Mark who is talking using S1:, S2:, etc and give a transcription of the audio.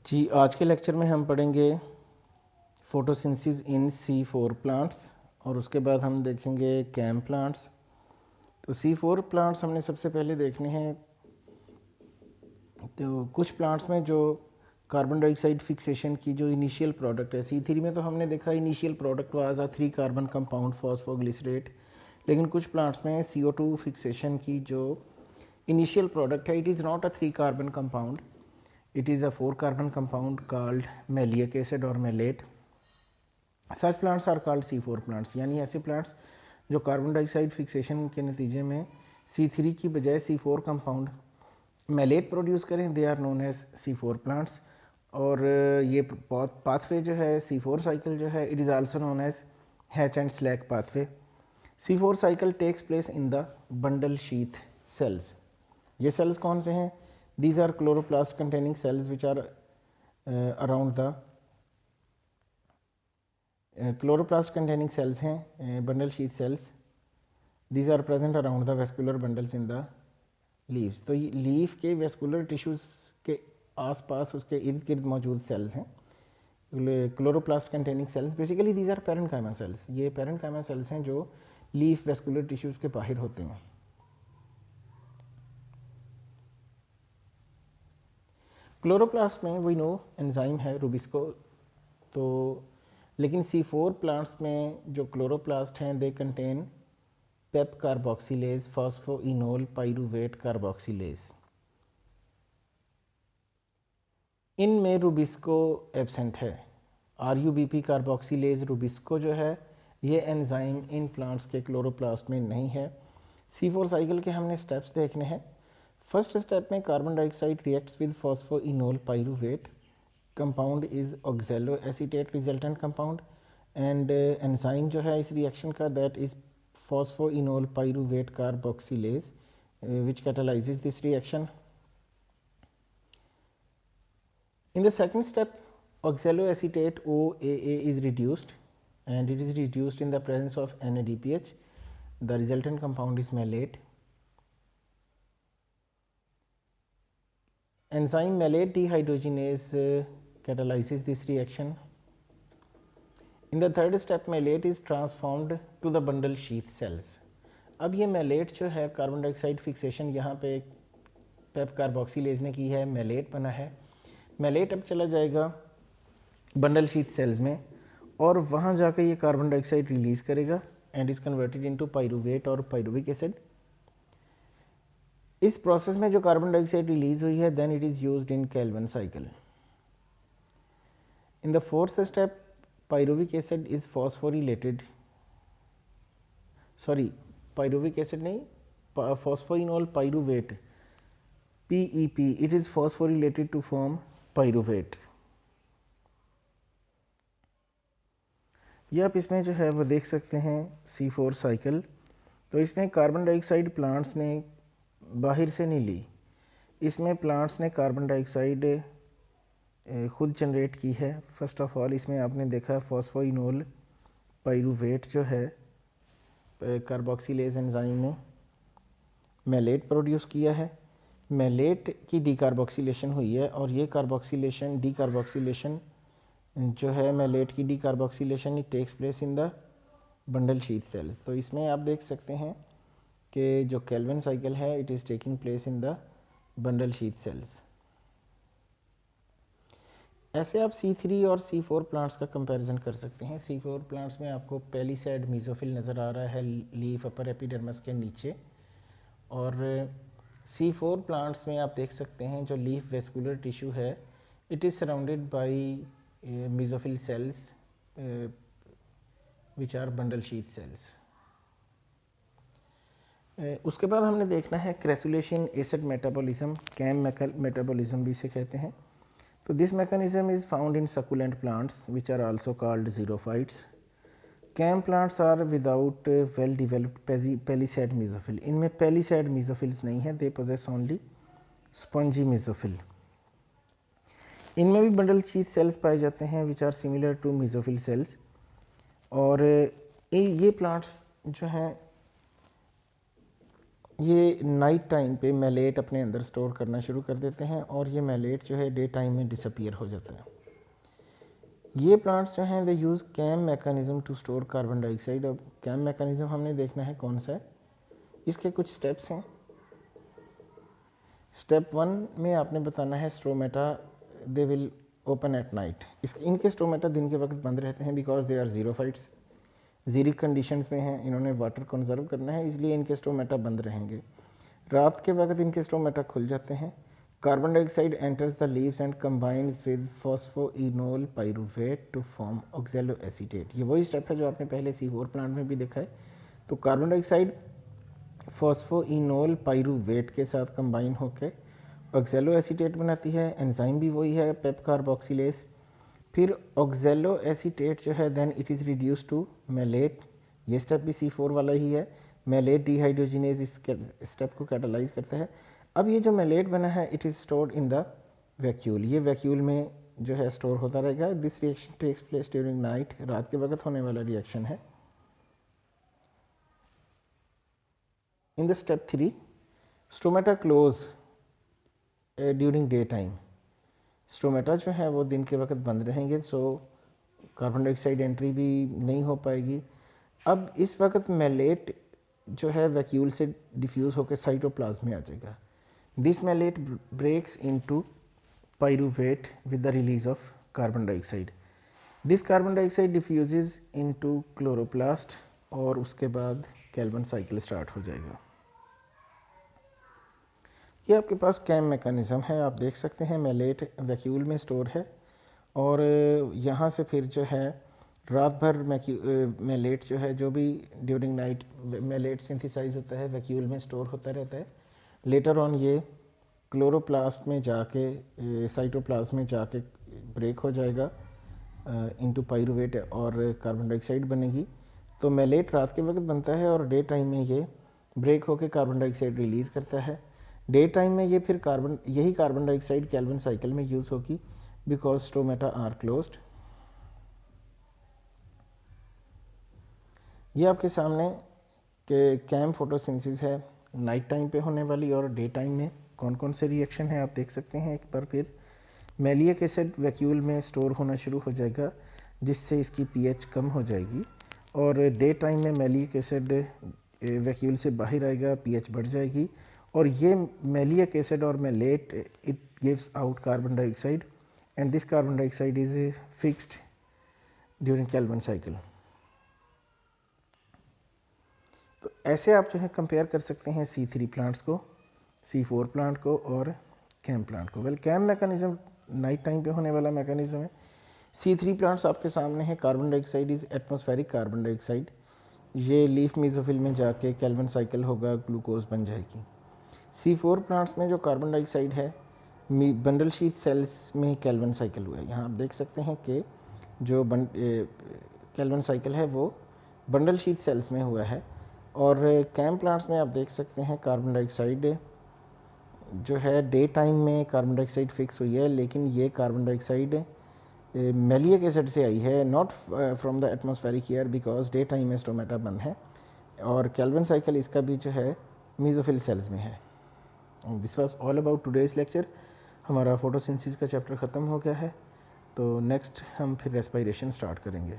S1: जी, आज के लेक्चर में हम पढ़ेंगे फोटोसिंथेसिस इन C4 प्लांट्स और उसके बाद हम देखेंगे कैम प्लांट्स। तो C4 प्लांट्स हमने सबसे पहले देखने हैं। तो कुछ प्लांट्स में जो कार्बन डाइऑक्साइड फिक्सेशन की जो इनिशियल प्रोडक्ट है, C3 में तो हमने देखा initial product was a 3 carbon compound phosphoglycerate, लेकिन कुछ प्लांट्स में CO2 फिक्सेशन की जो इनिशियल प्रोडक्ट है, it is not a 3 carbon compound, it is a 4 carbon compound called maleic acid or malate. Such plants are called C4 plants, यानी ऐसे plants जो carbon dioxide fixation के नतीजे में C3 की बजाय C4 कंपाउंड मेलेट प्रोड्यूस करें, they are known as C4 plants. और ये पाथवे जो है C4 साइकिल जो है, it is also known as Hatch and Slack pathway. C4 cycle takes place in the bundle sheath cells. ये cells कौन से हैं? These are chloroplast containing cells which are around the chloroplast containing cells हैं bundle sheath cells. These are present around the vascular bundles in the leaves. तो ये leaf के vascular tissues के आसपास उसके इर्द गिर्द मौजूद सेल्स हैं chloroplast containing cells. Basically these are parenchyma cells. ये पैरेन्काइमा सेल्स हैं जो लीफ वेस्कुलर टिश्यूज़ के बाहर होते हैं। क्लोरोप्लास्ट में वी नो एंजाइम है रूबिस्को, तो लेकिन C4 प्लांट्स में जो क्लोरोप्लास्ट हैं they contain PEP carboxylase phosphoenol pyruvate carboxylase. इनमें रूबिस्को एब्सेंट है। RUBP कार्बोक्सिलेज रूबिस्को जो है ये एंजाइम इन प्लांट्स के क्लोरोप्लास्ट में नहीं है। C4 साइकिल के हमने स्टेप्स देखने हैं। फर्स्ट स्टेप में carbon dioxide reacts with phosphoenolpyruvate, compound is oxaloacetate resultant compound, and enzyme जो है इस रिएक्शन का that is phosphoenolpyruvate carboxylase which catalyses this reaction. In the second step, oxaloacetate OAA is reduced, and it is reduced in the presence of NADPH. The resultant compound is malate. Enzyme malate dehydrogenase catalyzes this reaction. In the third step, malate is transformed to the bundle sheath cells. अब ये malate जो है carbon dioxide fixation यहाँ पे PEP carboxylase ने की है, malate बना है। malate अब चला जाएगा बंडल शीथ सेल्स में और वहाँ जाकर ये कार्बन डाइऑक्साइड रिलीज़ करेगा and is converted into pyruvate और पाइरूविक एसिड। इस प्रोसेस में जो कार्बन डाइऑक्साइड रिलीज हुई है then it is used in Calvin cycle. In the fourth step pyruvic acid is phosphorylated, sorry pyruvic acid नहीं, phosphoenolpyruvate PEP, it is phosphorylated to form pyruvate. ये आप इसमें जो है वो देख सकते हैं C4 साइकिल। तो इसमें कार्बन डाइऑक्साइड प्लांट्स ने बाहर से नहीं ली, इसमें प्लांट्स ने कार्बन डाइऑक्साइड खुद जनरेट की है। फर्स्ट ऑफ ऑल इसमें आपने देखा फॉस्फोइनोल पाइरूवेट जो है कार्बोक्सिलेज एंजाइम ने मेलेट प्रोड्यूस किया है। मेलेट की डीकार्बोक्सिलेशन हुई है और ये कार्बोक्सिलेशन डीकार्बोक्सिलेशन जो है मेलेट की decarboxylation it takes place in the bundle sheath cells. तो इसमें आप देख सकते हैं कि जो कैल्विन साइकिल है it is taking place in the bundle sheath cells. ऐसे आप C3 और C4 प्लांट्स का कंपैरिजन कर सकते हैं। C4 प्लांट्स में आपको पेलिसैड मीजोफिल नज़र आ रहा है लीफ अपर एपिडर्मिस के नीचे, और C4 प्लांट्स में आप देख सकते हैं जो लीफ वेस्कुलर टिश्यू है it is surrounded by mesophyll cells which are bundle sheath cells. उसके बाद हमने देखना है crassulacean acid metabolism, CAM metabolism भी इसे कहते हैं। तो this mechanism is found in succulent plants which are also called xerophytes. Cam plants are without well developed palisade mesophyll. इनमें palisade mesophills नहीं है, they possess only spongy mesophyll. इनमें भी बंडल शीथ सेल्स पाए जाते हैं which are similar to mesophyll cells, और ये प्लांट्स जो हैं ये नाइट टाइम पे मैलेट अपने अंदर स्टोर करना शुरू कर देते हैं और ये मैलेट जो है डे टाइम में डिसअपीयर हो जाता है। ये प्लांट्स जो हैं they use CAM mechanism to store carbon dioxide. अब कैम मैकेनिज़्म हमने देखना है कौन सा है। इसके कुछ स्टेप्स हैं। स्टेप 1 में आपने बताना है stromata they will open at night. इनके स्ट्रोमेटा दिन के वक्त बंद रहते हैं बिकॉज दे आर ज़ीरोफाइट्स, ज़ीरिक कंडीशंस में हैं, इन्होंने वाटर कंजर्व करना है, इसलिए इनके स्ट्रोमेटा बंद रहेंगे। रात के वक्त इनके स्ट्रोमेटा खुल जाते हैं। Carbon dioxide enters the leaves and combines with phosphoenolpyruvate to form oxaloacetate. ये वही स्टेप है जो आपने पहले C4 प्लांट में भी देखा है। तो कार्बन डाइऑक्साइड फॉस्फोइनोल पाइरूवेट के साथ कंबाइन होकर ऑक्जेलो एसीटेट बनाती है। एंजाइम भी वही है, पेप कार्बोक्सिलेज। फिर ऑक्जेलो एसीटेट जो है then it is reduce to malate. ये स्टेप भी C4 वाला ही है। मैलेट डिहाइड्रोजिनेज इस स्टेप को कैटालाइज करता है। अब ये जो मैलेट बना है it is stored in the vacuole. ये वैक्यूल में जो है स्टोर होता रहेगा। This reaction takes place during night. रात के वक्त होने वाला रिएक्शन है। In the step 3 stomata close during day time. Stomata जो है वो दिन के वक्त बंद रहेंगे, सो कार्बन डाइऑक्साइड एंट्री भी नहीं हो पाएगी। अब इस वक्त मैलेट जो है वैक्यूल से डिफ्यूज़ होकर साइटोप्लाज्म में आ जाएगा। This malate breaks into pyruvate with the release of carbon dioxide. This carbon dioxide diffuses into chloroplast और उसके बाद कैल्विन साइकिल स्टार्ट हो जाएगा। ये आपके पास कैम मैकेनिज़्म है, आप देख सकते हैं मैलेट वैक्यूल में स्टोर है और यहाँ से फिर जो है रात भर मैलेट जो है जो भी ड्यूरिंग नाइट मैलेट सिंथेसाइज होता है वैक्यूल में स्टोर होता रहता है। लेटर ऑन ये क्लोरोप्लास्ट में जाके साइटोप्लाज्म में जाके ब्रेक हो जाएगा इनटू पाइरूवेट और कार्बन डाइऑक्साइड बनेगी। तो मैलेट रात के वक्त बनता है और डे टाइम में ये ब्रेक होकर कार्बन डाइऑक्साइड रिलीज़ करता है। डे टाइम में ये फिर यही कार्बन डाइऑक्साइड कैल्विन साइकिल में यूज़ होगी बिकॉज स्टोमेटा आर क्लोज्ड। ये आपके सामने के कैम फोटोसिंथेसिस है नाइट टाइम पे होने वाली और डे टाइम में कौन कौन से रिएक्शन है आप देख सकते हैं। एक बार फिर मैलिक एसिड वैक्यूल में स्टोर होना शुरू हो जाएगा जिससे इसकी pH कम हो जाएगी और डे टाइम में मैलिक एसिड वैक्यूल से बाहर आएगा, pH बढ़ जाएगी और ये मैलिक एसिड और malate it gives out carbon dioxide and this carbon dioxide is fixed during Calvin cycle. तो ऐसे आप जो है कंपेयर कर सकते हैं C3 प्लांट्स को, C4 प्लांट को और कैम प्लांट को। Well CAM mechanism night time पे होने वाला मैकेनिज्म है। C3 प्लांट्स आपके सामने है। Carbon dioxide is atmospheric carbon dioxide. ये लीफ मेसोफिल में जाके कैल्विन साइकिल होगा, ग्लूकोज बन जाएगी। C4 प्लांट्स में जो कार्बन डाइऑक्साइड है बंडल शीथ सेल्स में कैल्विन साइकिल हुआ है। यहाँ आप देख सकते हैं कि जो कैल्विन साइकिल है वो बंडल शीथ सेल्स में हुआ है और कैम प्लांट्स में आप देख सकते हैं कार्बन डाइऑक्साइड जो है डे टाइम में कार्बन डाइऑक्साइड फिक्स हुई है, लेकिन ये कार्बन डाइऑक्साइड मैलिक एसिड से आई है, not from the atmospheric air because day time में स्टोमेटा बंद है और कैल्विन साइकिल इसका भी जो है मेसोफिल सेल्स में है। This was all about today's lecture. हमारा फोटोसिंथेसिस का चैप्टर ख़त्म हो गया है, तो नेक्स्ट हम फिर रेस्पिरेशन स्टार्ट करेंगे।